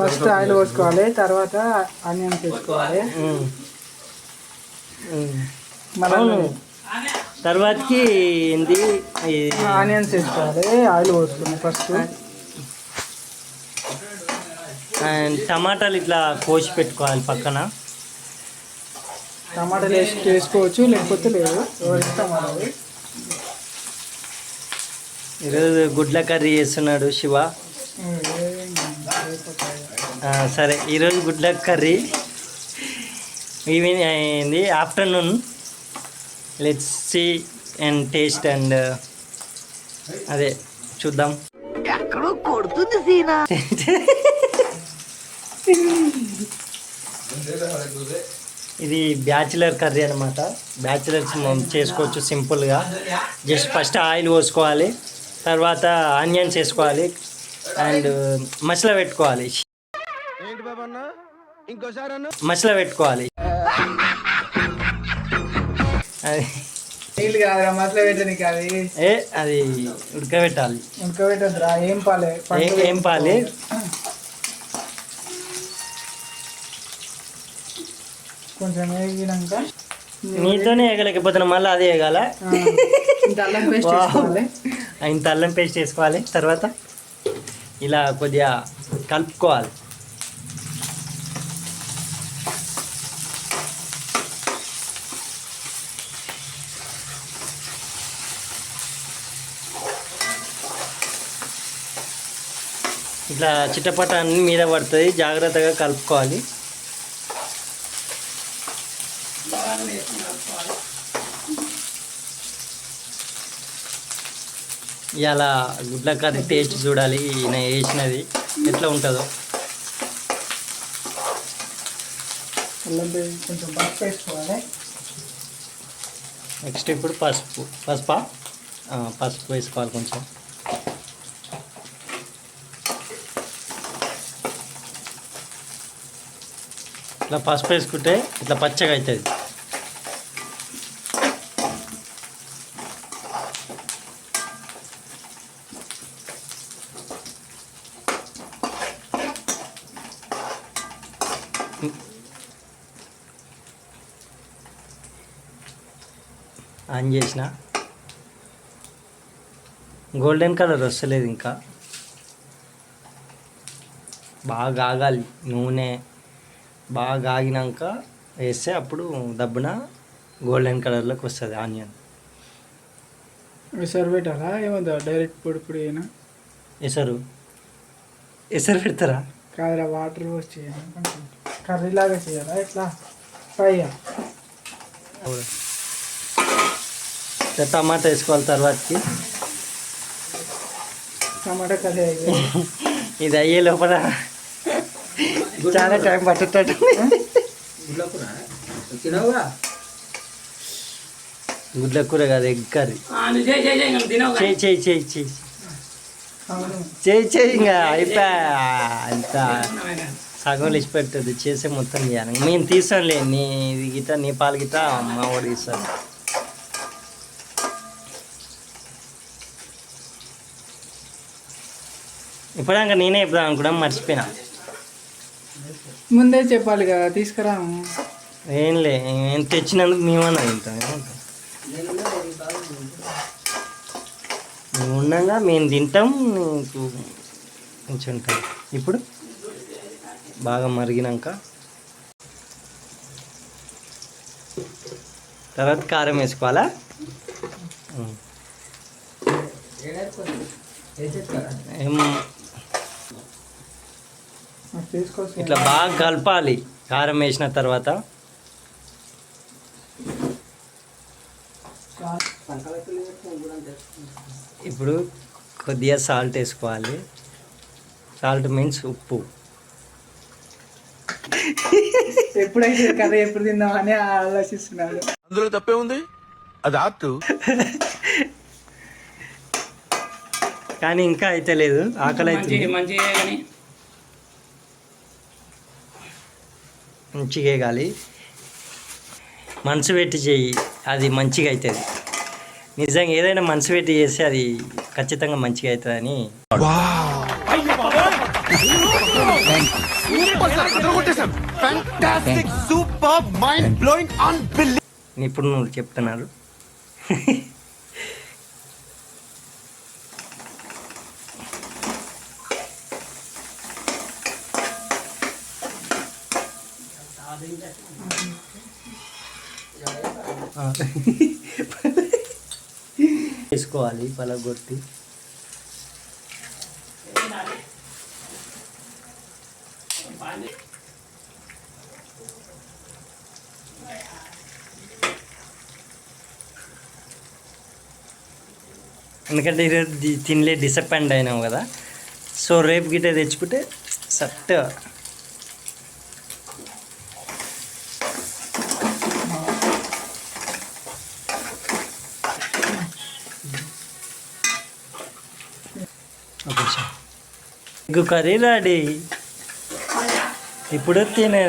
First oil పోసుకోవాలి, తర్వాత onions వేసుకోవాలి, తర్వాతకి ఏంది ఆనియన్స్ వేసుకోవాలి. Oil పోసుకున్నాం first. అండ్ టమాటాలు ఇట్లా కోసి పెట్టుకోవాలి పక్కన. టమాటాలు వేసుకోవచ్చు, లేకపోతే లేదు, ఎవరి ఇష్టం అది. ఈరోజు గుడ్ల కర్రీ చేస్తున్నాడు శివ. సరే, ఈరోజు గుడ్ల కర్రీ ఈవినింగ్ అయింది, afternoon. Let's see and taste and అదే చూద్దాం. ఎక్కడో కొడుతుంది సీనా. ఇది బ్యాచిలర్ కర్రీ అనమాట. బ్యాచిలర్స్ చేసుకోవచ్చు సింపుల్గా. జస్ట్ ఫస్ట్ ఆయిల్ పోసుకోవాలి, తర్వాత ఆనియన్స్ వేసుకోవాలి అండ్ మసాలా పెట్టుకోవాలి. మసాలా పెట్టుకోవాలి. అది నీళ్ళు కాదురా మసాలా పెట్టడానికి. అది ఉడకబెట్టాలి. ఉడకబెట్టద్దురా, ఏం పాలే. ఏం పాలి. కొంచెం వేగినాక నీతోనే వేగలేకపోతున్నా, మళ్ళీ అదే వేగాల. ఇంత అల్లం పేస్ట్ వేసుకోవాలి. ఇంత అల్లం పేస్ట్ వేసుకోవాలి. తర్వాత ఇలా కొద్దిగా కలుపుకోవాలి. ఇట్లా చిట్టపట అన్ని మీద పడుతుంది, జాగ్రత్తగా కలుపుకోవాలి. ఇలా గుడ్ల కర్రీ టేస్ట్ చూడాలి, నేను వేసినది ఎట్లా ఉంటుందో. కొంచెం పసుపు వేసుకోవాలి. నెక్స్ట్ ఇప్పుడు పసుపు వేసుకోవాలి కొంచెం. ఇట్లా పసుపు వేసుకుంటే ఇట్లా పచ్చగా అవుతుంది. ఆన్ చేసిన గోల్డెన్ కలర్ వస్తలేదు ఇంకా, బాగా ఆగాలి. నూనె బాగా ఆగినాక వేస్తే అప్పుడు దబ్బున గోల్డెన్ కలర్లోకి వస్తుంది ఆనియన్. ఎసరు పెట్టాలా ఏమో డైరెక్ట్ పొడి పొడి అయినా? ఎసరు పెడతారా? కాదురా, వాటర్ పోసి చేయాలి. కొంచెం కర్రీలాగా చేయాలా, ఇట్లా ఫ్రైగా. టమాటా వేసుకోవాలి తర్వాతకి. టమాటా కర్రీ అయిపోయింది. ఇది అయ్యే లోపల చాలా టైం పట్టేటట్టు. గుడ్ల కూర కాదు, ఎగ్ కర్రీ. చేయి ఇంకా అయిపోయా. అంత సగం ఇచ్చి పెట్టదు, చేసే మొత్తం చేయాలి. మేము తీసాంలే, నీ గిట నీ పాలు గిట మా వాడు తీస్తాను. ఇప్పుడాక నేనే చెప్దాం అనుకున్నా, మర్చిపోయినా. ముందే చెప్పాలి కదా, తీసుకురా. ఏంలే, ఏం తెచ్చినందుకు మేమన్నా తింటాం. మేము ఉండగా మేము తింటాం, నీకు కొంచెం ఉంటాం. ఇప్పుడు బాగా మరిగినాక తర్వాత కారం వేసుకోవాలా. ఇట్లా బాగా కలపాలి. కారం వేసిన తర్వాత ఇప్పుడు కొద్దిగా సాల్ట్ వేసుకోవాలి. సాల్ట్ మీన్స్ ఉప్పు. ఎప్పుడైతే కర్రీ ఎప్పుడు తిందామని ఆలోచిస్తున్నాడు. అందులో తప్పే ఉంది, అది ఆర్ట్. కానీ ఇంకా అయితే లేదు, ఆకలి అయితే. మంచిగా వేగాలి, మనసు పెట్టి చెయ్యి, అది మంచిగా అవుతుంది. నిజంగా ఏదైనా మనసు పెట్టి చేస్తే అది ఖచ్చితంగా మంచిగా అవుతుందని. ఇప్పుడు నువ్వు చెప్తున్నారు. వేసుకోవాలి పలగొట్టి. ఎందుకంటే ఈరోజు తినలే, డిసప్పాయింట్ అయినాం కదా. సో రేపు గిట్ట తెచ్చుకుంటే సట్. Egg curry ready. ఇప్పుడు తినే